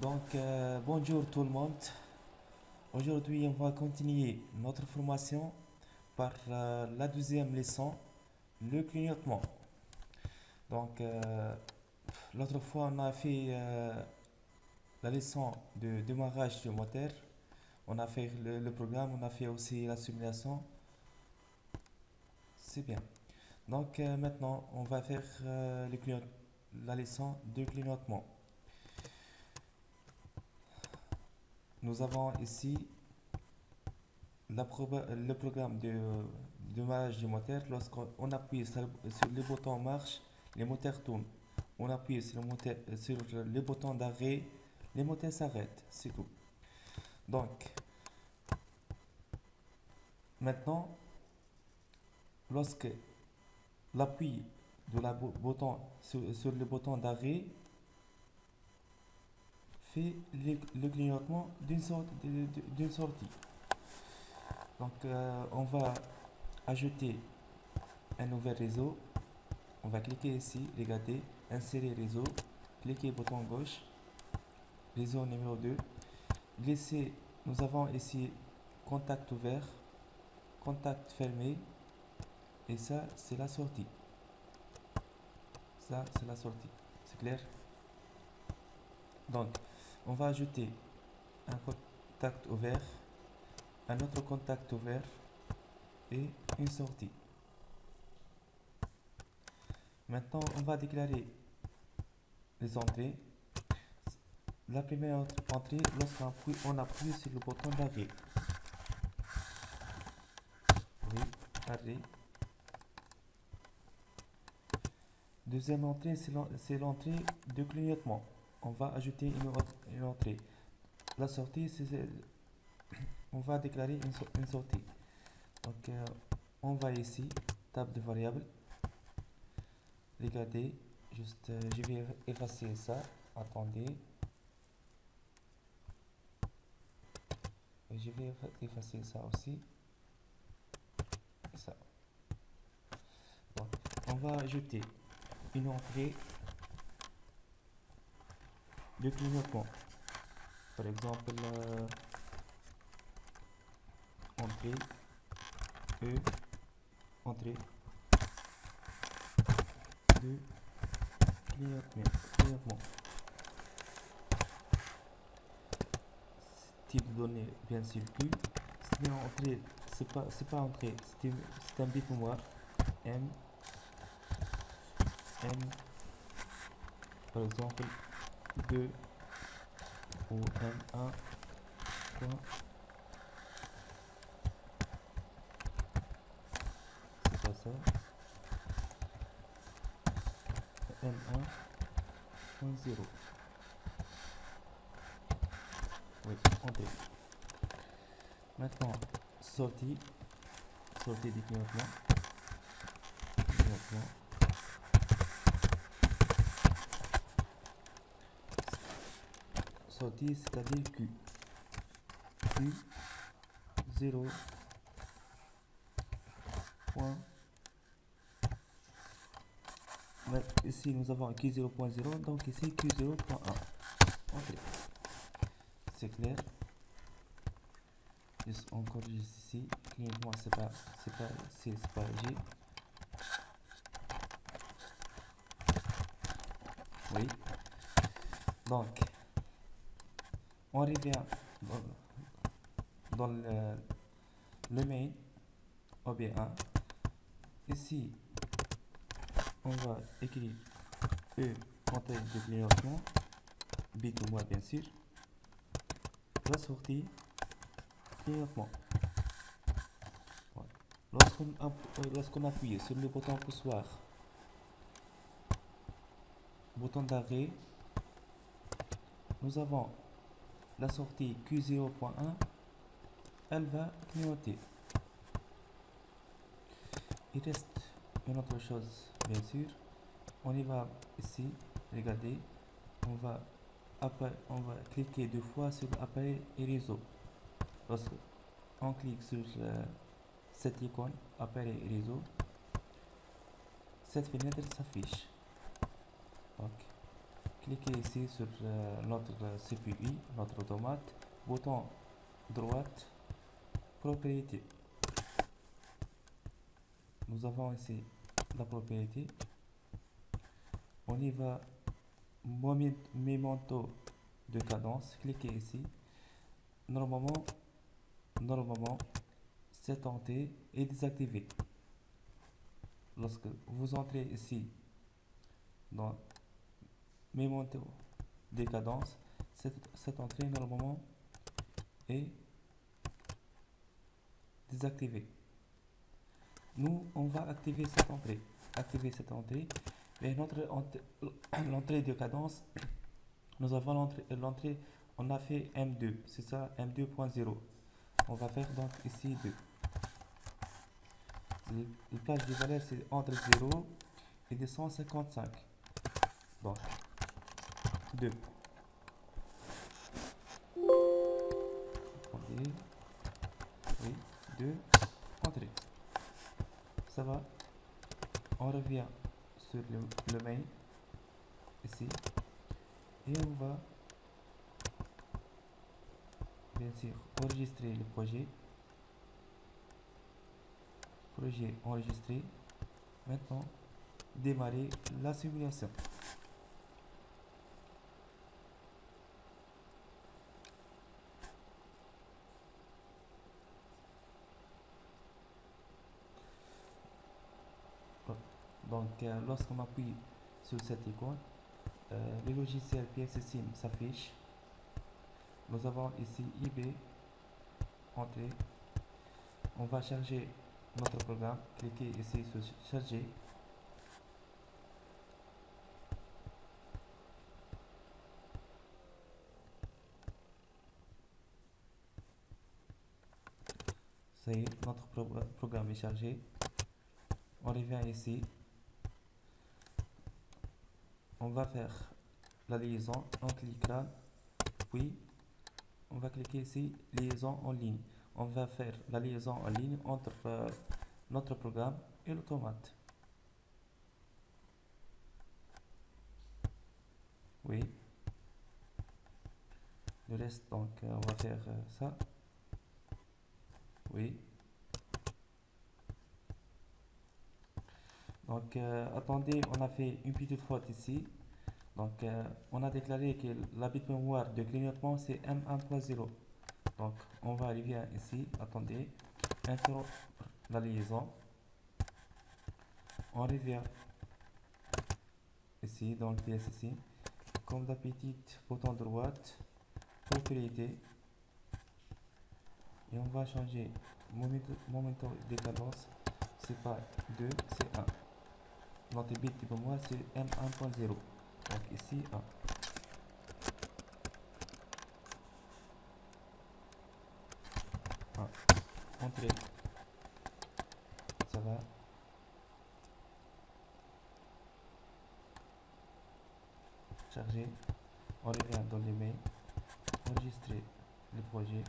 Bonjour tout le monde. Aujourd'hui, on va continuer notre formation par la deuxième leçon, le clignotement. L'autre fois, on a fait la leçon de démarrage du moteur. On a fait le programme, on a fait aussi la simulation. C'est bien. Maintenant, on va faire la leçon de clignotement. Nous avons ici le programme de démarrage du moteur. Lorsqu'on appuie sur le bouton marche, le moteur tourne. On appuie sur le bouton d'arrêt, le moteur s'arrête. C'est tout. Donc, maintenant, lorsque l'appui de la bouton sur le bouton d'arrêt fait le clignotement d'une sortie. On va ajouter un nouvel réseau. On va cliquer ici, regardez, insérer réseau, cliquez bouton gauche, réseau numéro 2, glisser, nous avons ici contact ouvert, contact fermé, et ça c'est la sortie. Ça c'est la sortie, c'est clair? Donc, on va ajouter un contact ouvert, un autre contact ouvert et une sortie. Maintenant, on va déclarer les entrées. La première entrée, lorsqu'on appuie sur le bouton d'arrêt. Oui, arrêt. Deuxième entrée, c'est l'entrée de clignotement. On va ajouter une entrée. La sortie, on va déclarer une sortie. On va ici, table de variables. Regardez, je vais effacer ça. Attendez. Et je vais effacer ça aussi. Ça. Donc, on va ajouter une entrée de clignotement. Par exemple, entrée E, entrée de clignotement. Type de données, bien sûr, Q. C'est une entrée, c'est pas entrée, c'est un bit mémoire. M, par exemple, 2 ou M1. C'est pas ça. M1.0. Oui, entrée. Maintenant, sortie du clignotement. Sortie, c'est-à-dire Q. 0. Ici, nous avons Q0.0, donc ici Q0.1. Ok, c'est clair. On corrige ici. Clignotement, c'est pas G. Oui. Donc, on revient dans le main OB1. Ici, on va écrire E, entrée de clignotement, bit ou moins bien sûr. La sortie, clignotement. Lorsqu'on appuie sur le bouton poussoir, bouton d'arrêt, nous avons la sortie Q0.1, elle va clignoter. Il reste une autre chose, bien sûr. On y va ici, regardez, on va cliquer deux fois sur appareil et réseau. Lorsqu'on clique sur cette icône, appareil et réseau, cette fenêtre s'affiche. cliquez ici sur notre CPI, notre automate, bouton droite, propriété. Nous avons ici la propriété. On y va, momento de cadence, cliquez ici. Normalement, cette entrée est désactivée. Lorsque vous entrez ici dans momento de cadence, cette entrée normalement est désactivée. Nous, on va activer cette entrée. Mais l'entrée de cadence, nous avons l'entrée, on a fait M2, c'est ça, M2.0. On va faire donc ici 2. Le plage de valeur, c'est entre 0 et 255. Donc, 2. Attendez. Oui, 2. Entrée. Ça va. On revient sur le main ici et on va bien sûr enregistrer le projet enregistré. Maintenant démarrer la simulation. Donc lorsqu'on appuie sur cette icône, le logiciel PSSIM s'affiche. Nous avons ici IB, entrée. On va charger notre programme. Cliquez ici sur charger. Ça y est, notre programme est chargé. On revient ici. On va faire la liaison. On cliquera. Puis, on va cliquer ici, liaison en ligne. On va faire la liaison en ligne entre notre programme et l'automate. Oui. Le reste, donc, on va faire ça. Oui. Donc, attendez, on a fait une petite faute ici. Donc, on a déclaré que la bit mémoire de clignotement c'est M1.0. Donc, on va arriver ici. Attendez, interrompre la liaison. On revient ici dans le PSSI. Comme d'habitude, bouton droite, propriété. Et on va changer momento de cadence. C'est pas 2, c'est 1. Notre bit de mémoire c'est M1.0. Donc ici 1. Entrée. Ça va. Charger. On revient dans les mails. Enregistrer le projet.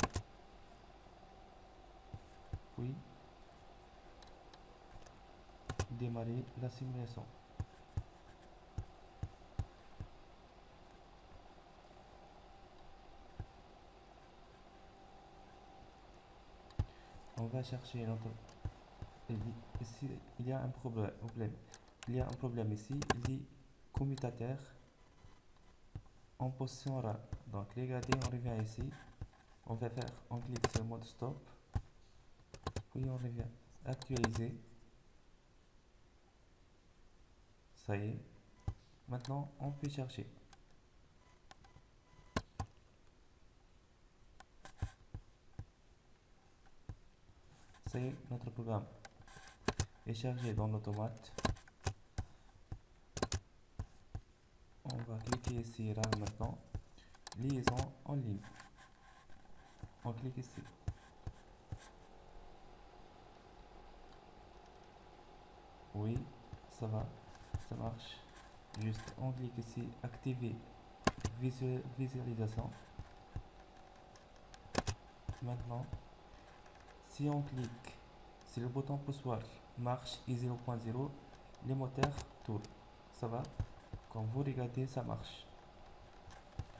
Puis démarrer la simulation. On va chercher notre... Ici, il y a un problème. Il y a un problème ici. Il dit commutateur en position RAM. Donc, regardez, on revient ici. On clique sur mode stop. Puis on revient actualiser. Ça y est. Maintenant, on peut chercher. Ça y est, notre programme est chargé dans l'automate. On va cliquer ici RAM maintenant. Liaison en ligne. On clique ici. Oui, ça va, ça marche. Juste on clique ici, activer visualisation. Maintenant, si on clique, si le bouton poussoir marche et 0.0, les moteurs tournent. Ça va, comme vous regardez, ça marche.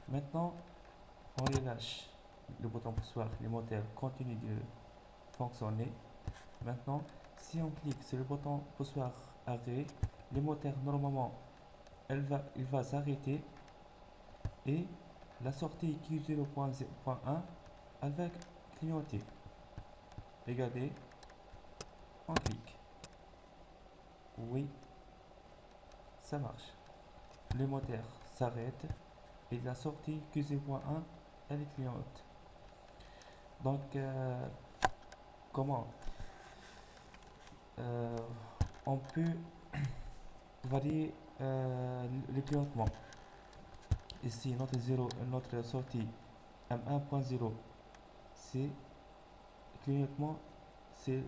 Maintenant, on relâche le bouton poussoir, le moteur continue de fonctionner. Maintenant, si on clique sur le bouton poussoir arrêt, le moteur normalement il va s'arrêter et la sortie Q0.1 elle va clignoter. Regardez, on clique. Oui, ça marche. Le moteur s'arrête et la sortie Q0.1 elle clignote. Donc, comment euh, on peut varier le clignotement. Ici, notre sortie M1.0, c'est clignotement, c'est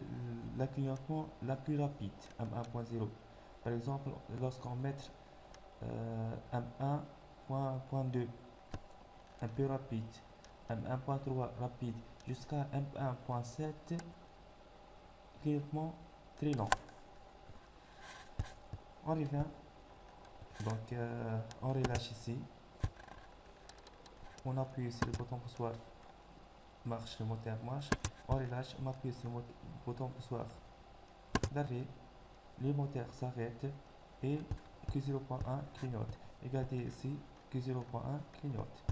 la clignotement la plus rapide, M1.0. Par exemple, lorsqu'on met M1.2, un peu rapide, M1.3 rapide, jusqu'à M1.7, clignotement très lent. On revient, donc on relâche ici, on appuie sur le bouton poussoir, marche, le moteur marche, on relâche, on appuie sur le bouton poussoir d'arrêt, le moteur s'arrête et Q0.1 clignote. Regardez ici, Q0.1 clignote.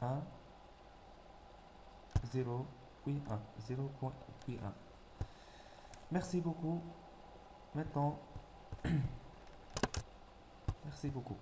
1, 0, puis 1, 0, puis 1. Merci beaucoup. Maintenant, merci beaucoup.